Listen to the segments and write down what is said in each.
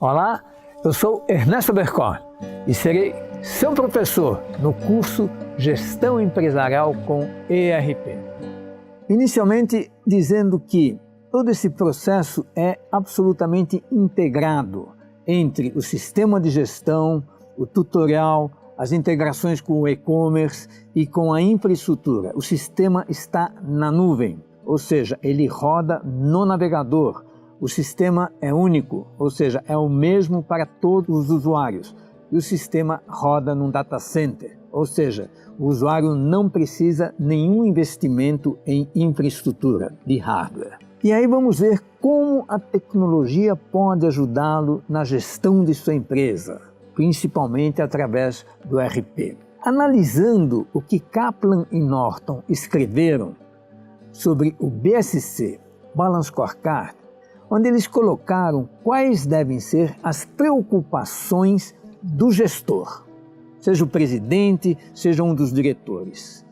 Olá, eu sou Ernesto Bercon e serei seu professor no curso Gestão Empresarial com ERP. Inicialmente dizendo que todo esse processo é absolutamente integrado entre o sistema de gestão, o tutorial, as integrações com o e-commerce e com a infraestrutura. O sistema está na nuvem, ou seja, ele roda no navegador. O sistema é único, ou seja, é o mesmo para todos os usuários. E o sistema roda num data center, ou seja, o usuário não precisa nenhum investimento em infraestrutura de hardware. E aí vamos ver como a tecnologia pode ajudá-lo na gestão de sua empresa, principalmente através do ERP. Analisando o que Kaplan e Norton escreveram sobre o BSC, Balance Scorecard, onde eles colocaram quais devem ser as preocupações do gestor, seja o presidente, seja um dos diretores.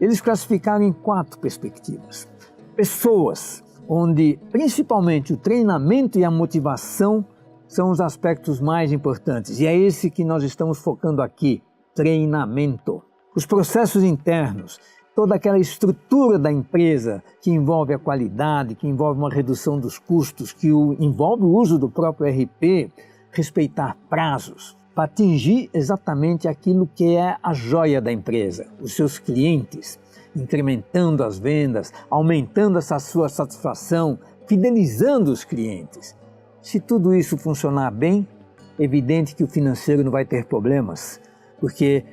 Eles classificaram em 4 perspectivas. Pessoas, onde principalmente o treinamento e a motivação são os aspectos mais importantes, e é esse que nós estamos focando aqui, treinamento. Os processos internos, toda aquela estrutura da empresa que envolve a qualidade, que envolve uma redução dos custos, que envolve o uso do próprio ERP, respeitar prazos, para atingir exatamente aquilo que é a joia da empresa, os seus clientes, incrementando as vendas, aumentando essa sua satisfação, fidelizando os clientes. Se tudo isso funcionar bem, é evidente que o financeiro não vai ter problemas, porque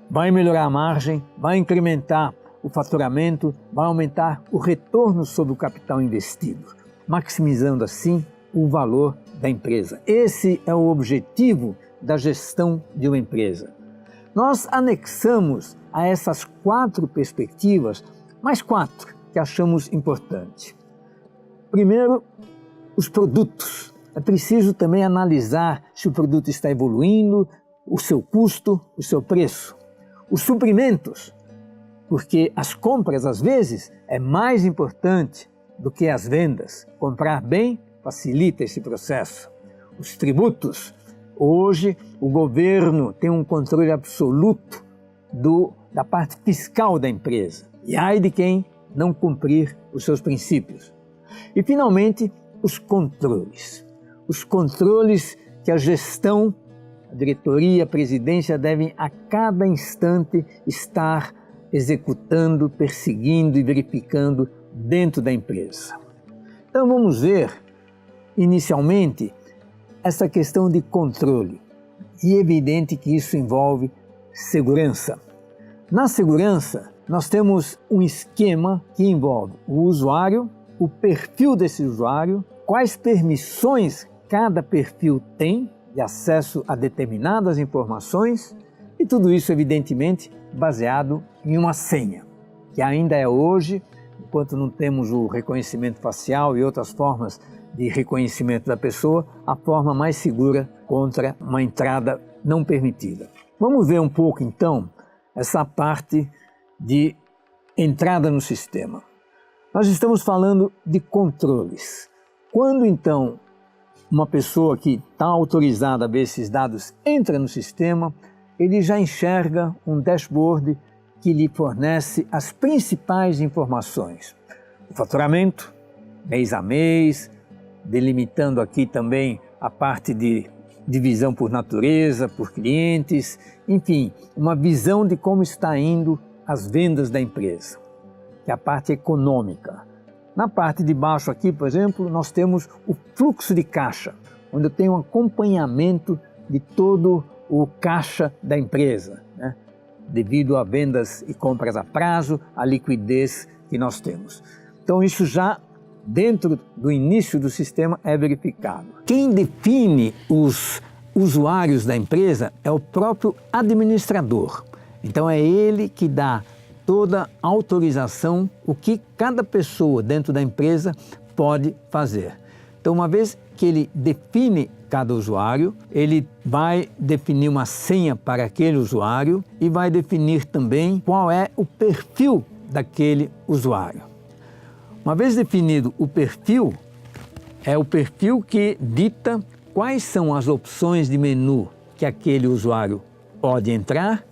vai melhorar a margem, vai incrementar o faturamento, vai aumentar o retorno sobre o capital investido, maximizando assim o valor da empresa. Esse é o objetivo da gestão de uma empresa. Nós anexamos a essas 4 perspectivas mais 4 que achamos importante. Primeiro, os produtos. É preciso também analisar se o produto está evoluindo, o seu custo, o seu preço. Os suprimentos, porque as compras, às vezes, é mais importante do que as vendas. Comprar bem facilita esse processo. Os tributos. Hoje, o governo tem um controle absoluto da parte fiscal da empresa. E ai de quem não cumprir os seus princípios. E, finalmente, os controles. Os controles que a gestão, a diretoria, a presidência devem a cada instante estar executando, perseguindo e verificando dentro da empresa. Então vamos ver, inicialmente, essa questão de controle. E é evidente que isso envolve segurança. Na segurança, nós temos um esquema que envolve o usuário, o perfil desse usuário, quais permissões cada perfil tem de acesso a determinadas informações, e tudo isso, evidentemente, baseado em uma senha, que ainda é hoje, enquanto não temos o reconhecimento facial e outras formas de reconhecimento da pessoa, a forma mais segura contra uma entrada não permitida. Vamos ver um pouco, então, essa parte de entrada no sistema. Nós estamos falando de controles. Quando, então, uma pessoa que está autorizada a ver esses dados entra no sistema, ele já enxerga um dashboard que lhe fornece as principais informações. O faturamento, mês a mês, delimitando aqui também a parte de divisão por natureza, por clientes, enfim, uma visão de como está indo as vendas da empresa, que é a parte econômica. Na parte de baixo aqui, por exemplo, nós temos o fluxo de caixa, onde eu tenho um acompanhamento de todo o caixa da empresa, né? Devido a vendas e compras a prazo, a liquidez que nós temos. Então isso já dentro do início do sistema é verificado. Quem define os usuários da empresa é o próprio administrador. Então é ele que dá toda a autorização, o que cada pessoa dentro da empresa pode fazer. Então, uma vez que ele define cada usuário, ele vai definir uma senha para aquele usuário e vai definir também qual é o perfil daquele usuário. Uma vez definido o perfil, é o perfil que dita quais são as opções de menu que aquele usuário pode entrar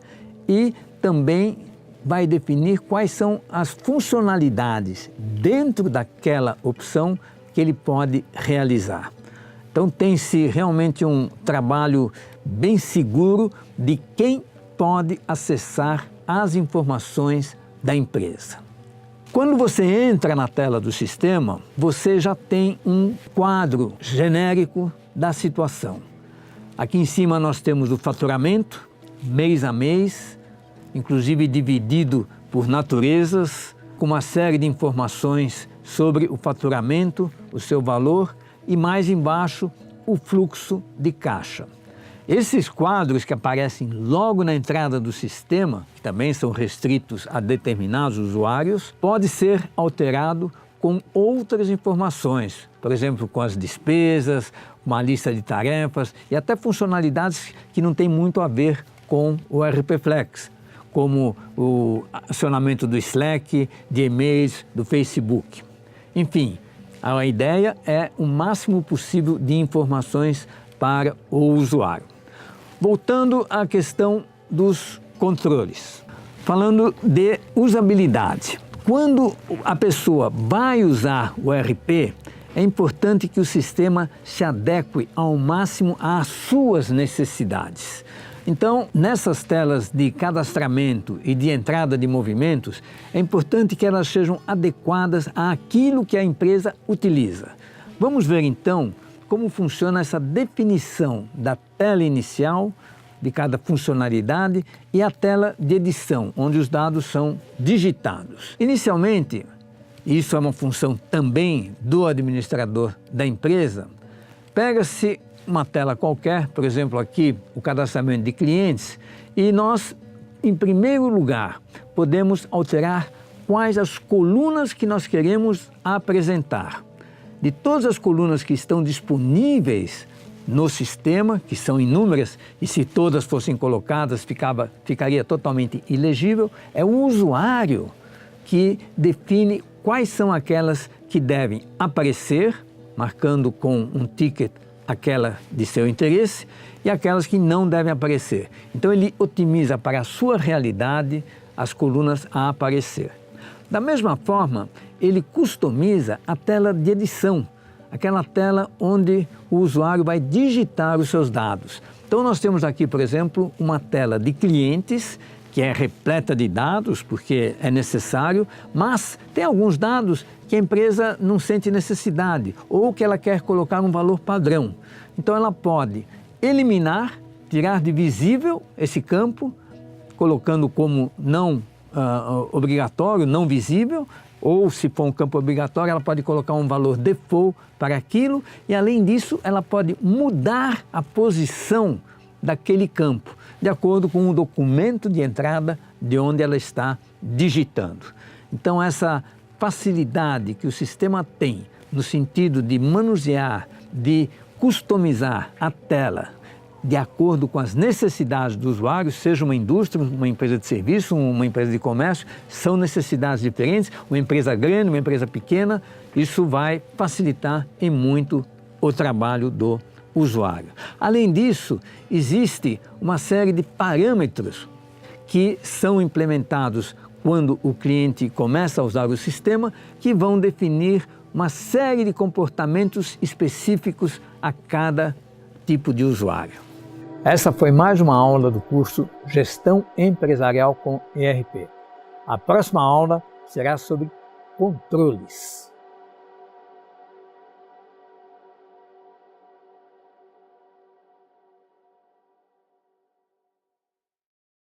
e também vai definir quais são as funcionalidades dentro daquela opção que ele pode realizar. Então tem-se realmente um trabalho bem seguro de quem pode acessar as informações da empresa. Quando você entra na tela do sistema, você já tem um quadro genérico da situação. Aqui em cima nós temos o faturamento, mês a mês, inclusive dividido por naturezas, com uma série de informações sobre o faturamento, o seu valor e mais embaixo o fluxo de caixa. Esses quadros que aparecem logo na entrada do sistema, que também são restritos a determinados usuários, pode ser alterado com outras informações, por exemplo, com as despesas, uma lista de tarefas e até funcionalidades que não têm muito a ver com o RP Flex, como o acionamento do Slack, de e-mails, do Facebook. Enfim, a ideia é o máximo possível de informações para o usuário. Voltando à questão dos controles, falando de usabilidade. Quando a pessoa vai usar o ERP, é importante que o sistema se adeque ao máximo às suas necessidades. Então, nessas telas de cadastramento e de entrada de movimentos, é importante que elas sejam adequadas àquilo que a empresa utiliza. Vamos ver então como funciona essa definição da tela inicial de cada funcionalidade e a tela de edição, onde os dados são digitados. Inicialmente, isso é uma função também do administrador da empresa, pega-se uma tela qualquer, por exemplo aqui o cadastramento de clientes, e nós, em primeiro lugar, podemos alterar quais as colunas que nós queremos apresentar. De todas as colunas que estão disponíveis no sistema, que são inúmeras, e se todas fossem colocadas ficaria totalmente ilegível, é o usuário que define quais são aquelas que devem aparecer, marcando com um ticket aquela de seu interesse, e aquelas que não devem aparecer. Então ele otimiza para a sua realidade as colunas a aparecer. Da mesma forma, ele customiza a tela de edição, aquela tela onde o usuário vai digitar os seus dados. Então nós temos aqui, por exemplo, uma tela de clientes, que é repleta de dados, porque é necessário, mas tem alguns dados que a empresa não sente necessidade, ou que ela quer colocar um valor padrão. Então ela pode eliminar, tirar de visível esse campo, colocando como não obrigatório, não visível, ou se for um campo obrigatório, ela pode colocar um valor default para aquilo, e além disso, ela pode mudar a posição daquele campo, de acordo com o documento de entrada de onde ela está digitando. Então, essa facilidade que o sistema tem no sentido de manusear, de customizar a tela de acordo com as necessidades do usuário, seja uma indústria, uma empresa de serviço, uma empresa de comércio, são necessidades diferentes, uma empresa grande, uma empresa pequena, isso vai facilitar em muito o trabalho do usuário. Além disso, existe uma série de parâmetros que são implementados quando o cliente começa a usar o sistema, que vão definir uma série de comportamentos específicos a cada tipo de usuário. Essa foi mais uma aula do curso Gestão Empresarial com ERP. A próxima aula será sobre controles.